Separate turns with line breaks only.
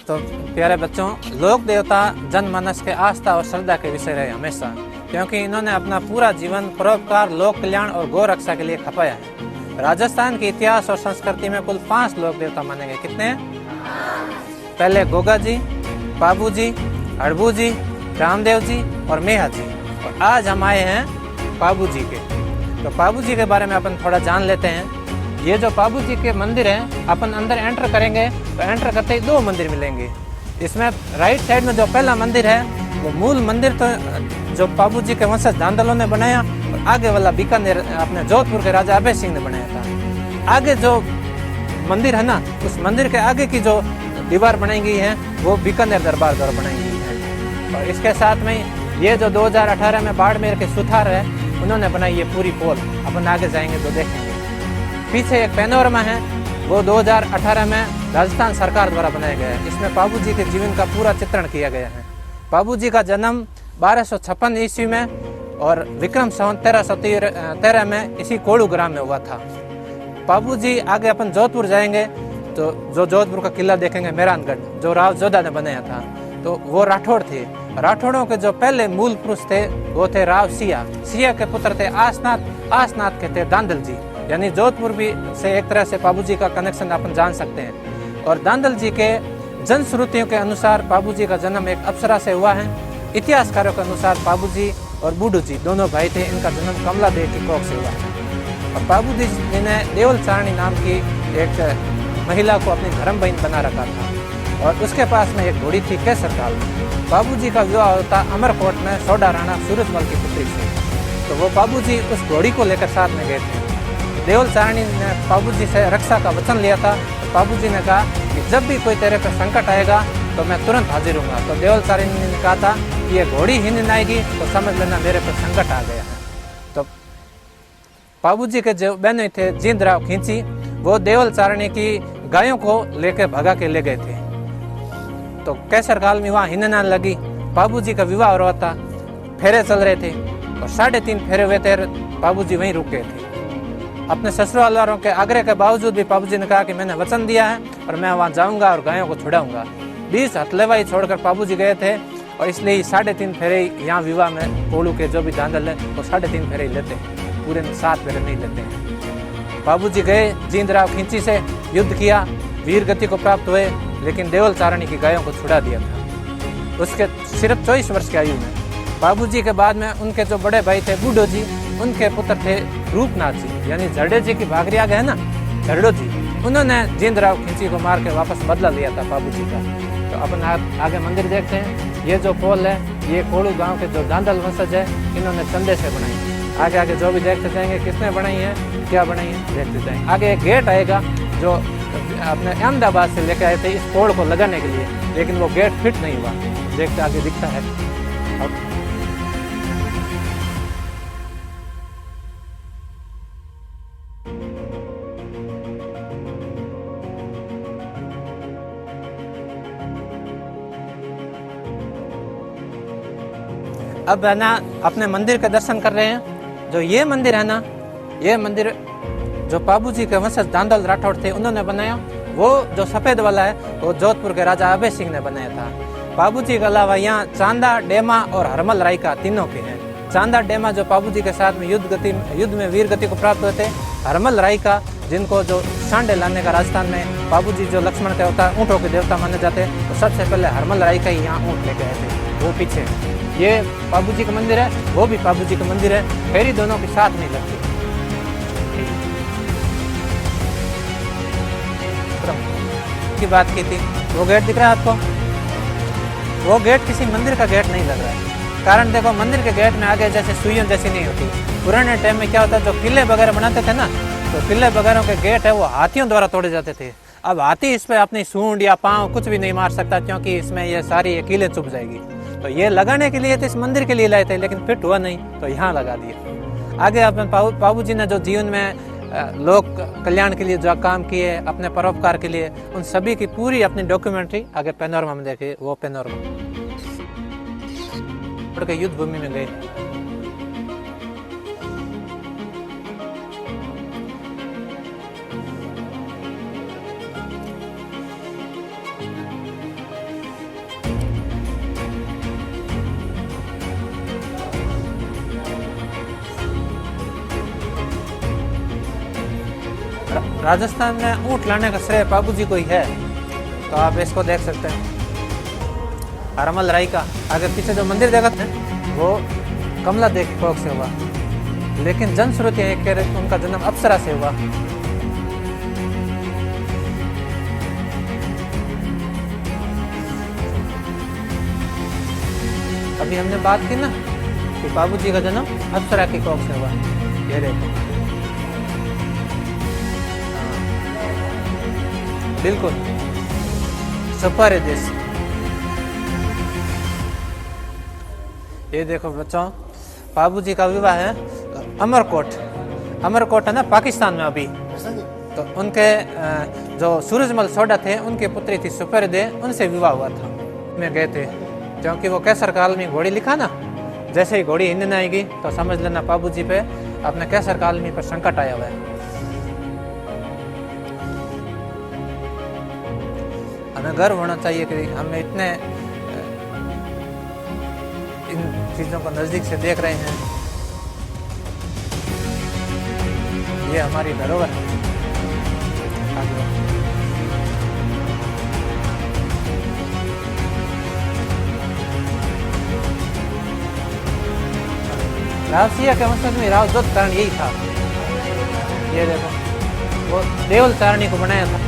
तो प्यारे बच्चों, लोक देवता जनमानस के आस्था और श्रद्धा के विषय रहे हमेशा, क्योंकि इन्होंने अपना पूरा जीवन परोपकार, लोक कल्याण और गौ रक्षा के लिए खपाया है। राजस्थान के इतिहास और संस्कृति में कुल 5 लोक देवता माने गए। कितने हैं? पहले गोगा जी, बाबू जी, हड़बू जी, रामदेव जी और मेहा जी। और आज हम आए हैं बाबू जी के। तो बाबू जी के बारे में अपन थोड़ा जान लेते हैं। ये जो बाबू जी के मंदिर हैं, अपन अंदर एंटर करेंगे तो एंटर करते ही 2 मंदिर मिलेंगे। इसमें राइट साइड में जो पहला मंदिर है वो मूल मंदिर तो जो बाबू जी के वंशज धांधलों ने बनाया, और आगे वाला बीकानेर अपने जोधपुर के राजा अभय सिंह ने बनाया था। आगे जो मंदिर है ना, उस मंदिर के आगे की जो दीवार बनाई गई है वो बीकानेर दरबार द्वारा बनाई गई है। और इसके साथ में ये जो 2018 में बाड़मेर के सुथार है, उन्होंने बनाई ये पूरी पोल। अपन आगे जाएंगे तो देखेंगे। पीछे एक पैनोरमा है, वो 2018 में राजस्थान सरकार द्वारा बनाया गया है। इसमें बाबू जी के जीवन का पूरा चित्रण किया गया है। बाबू जी का जन्म 1256 ईस्वी में और विक्रम संवत 1313 में इसी कोड़ू ग्राम में हुआ था। बाबू जी आगे अपन जोधपुर जाएंगे तो जो जोधपुर का किला देखेंगे मेहरानगढ़, जो राव जोधा ने बनाया था, तो वो राठौड़ थे। राठौड़ों के जो पहले मूल पुरुष थे वो थे राव सिया। सिया के पुत्र थे आसनाथ, आसनाथ के थे दांदल जी। यानी जोधपुर भी से एक तरह से बाबू जी का कनेक्शन अपन जान सकते हैं। और दांदल जी के जनश्रुतियों के अनुसार बाबू जी का जन्म एक अप्सरा से हुआ है। इतिहासकारों के अनुसार बाबू जी और बूढ़ू जी दोनों भाई थे, इनका जन्म कमला देव की कोख से हुआ है। और बाबू जी ने देवल चारणी नाम की एक महिला को अपनी धर्म बहन बना रखा था, और उसके पास में एक घोड़ी थी केसर काल में। बाबू जी का विवाह होता अमरकोट में सोडा राणा सूरजमल की पुत्री से। तो वो बाबू जी उस घोड़ी को लेकर साथ में गए थे। देवल चारणी ने बाबू जी से रक्षा का वचन लिया था। तो बाबू जी ने कहा कि जब भी कोई तेरे पर संकट आएगा तो मैं तुरंत हाजिर हूँगा। तो देवल चारणी ने कहा था कि ये घोड़ी ही नहीं आएगी तो समझ लेना मेरे पर संकट आ गया है। तो बाबू जी के जो बहनोई थे जींदराव खींची, वो देवल चारणी की गायों को लेकर भगा के ले गए थे। तो कैसर काल में वहाँ हिन्ना लगी। बाबू जी का विवाह हो रहा था, फेरे चल रहे थे और 3.5 फेरे हुए थे। बाबू जी वहीं रुक गए थे। अपने ससुराल वालों के आग्रह के बावजूद भी बाबू जी ने कहा कि मैंने वचन दिया है और मैं वहाँ जाऊँगा और गायों को छुड़ाऊंगा। 20 हथलेवाई छोड़कर बाबू जी गए थे, और इसलिए 3.5 फेरे यहाँ विवाह में कोड़ू के जो भी दांदल है वो 3.5 फेरे ही लेते हैं, पूरे 7 फेरे नहीं लेते हैं। बाबू जी गए, जींदराव खींची से युद्ध किया, वीर गति को प्राप्त हुए, लेकिन देवल चारणी की गायों को छुड़ा दिया था उसके सिर्फ 24 वर्ष की आयु में। बाबू जी के बाद में उनके जो बड़े भाई थे बूढ़ो जी, उनके पुत्र थे रूपनाथ जी, यानी झरडे जी की भागरी आगे है ना, झरडो जी, उन्होंने जींदराव खींची को मार के वापस बदला लिया था बाबू जी का। तो अपन आगे मंदिर देखते हैं। ये जो पोल है ये कोड़ू गांव के जो दांदल वंशज है, इन्होंने चंदे से बनाई। आगे आगे जो भी देखते जाएंगे किसने बनाई है, क्या बनाई है, देखते जाएंगे। आगे एक गेट आएगा जो अपने अहमदाबाद से लेकर आए थे इस पोल को लगाने के लिए, लेकिन वो गेट फिट नहीं हुआ। देखते आगे दिखता है। अब है ना अपने मंदिर के दर्शन कर रहे हैं। जो ये मंदिर है ना, ये मंदिर जो बाबू जी के वंशज दांदल राठौड़ थे उन्होंने बनाया। वो जो सफेद वाला है वो जोधपुर के राजा अभय सिंह ने बनाया था। बाबू जी के अलावा यहाँ चांदा, डेमा और हरमल रायका तीनों के हैं। चांदा डेमा जो बाबू जी के साथ में युद्ध में वीर गति को प्राप्त हुए थे। हरमल रायका जिनको जो सांडे लाने का राजस्थान में बाबू जी जो लक्ष्मण के होता ऊँटों के देवता माने जाते, तो सबसे पहले हरमल रायका ही यहाँ ऊँट लेके आए थे। वो पीछे ये बाबू जी का मंदिर है, वो भी बाबू जी का मंदिर है। फेरी दोनों के साथ नहीं लगती की बात की थी। वो गेट दिख रहा है आपको, वो गेट किसी मंदिर का गेट नहीं लग रहा है। कारण देखो, मंदिर के गेट में आगे जैसे सुइयों जैसी नहीं होती। पुराने टाइम में क्या होता है, जो किले वगैरह बनाते थे ना, तो किले वगैरह के गेट है वो हाथियों द्वारा तोड़े जाते थे। अब हाथी इस पे अपनी सूंड या पाँव कुछ भी नहीं मार सकता, क्योंकि इसमें ये सारी कीलें चुभ जाएगी। तो ये लगाने के लिए तो इस मंदिर के लिए लाए थे, लेकिन फिट हुआ नहीं तो यहाँ लगा दिया। आगे अपने बाबू जी ने जो जीवन में लोक कल्याण के लिए जो काम किए, अपने परोपकार के लिए, उन सभी की पूरी अपनी डॉक्यूमेंट्री आगे पैनोरमा में देखिए। वो पैनोरमा के युद्ध भूमि में गए। राजस्थान में ऊँट लाने का श्रेय बाबू जी को ही है। तो आप इसको देख सकते हैं, हरमल राय का आगे पीछे जो मंदिर देखा था वो कमला देव की कोख से हुआ, लेकिन जनश्रुति है कि उनका जन्म अप्सरा से हुआ। अभी हमने बात की ना कि बाबू जी का जन्म अप्सरा की कोख से हुआ। ये देखो, बिल्कुल सफारे देश। ये देखो बच्चों, बाबू जी का विवाह है अमरकोट। अमरकोट है ना पाकिस्तान में अभी। तो उनके जो सूरजमल सोडा थे उनकी पुत्री थी सुपरदे, उनसे विवाह हुआ था। में गए थे क्योंकि वो कैसर काल में घोड़ी लिखा ना, जैसे ही घोड़ी हिंद में आएगी तो समझ लेना बाबू जी पे अपने कैसर काल में पर संकट आया हुआ है। हमें गर्व होना चाहिए कि हम इतने इन चीज़ों को नज़दीक से देख रहे हैं। ये हमारी धरोहर है। रावसिया के वंशज में रावजोत कारण यही था। ये देखो, वो देवल तारणी को बनाया था।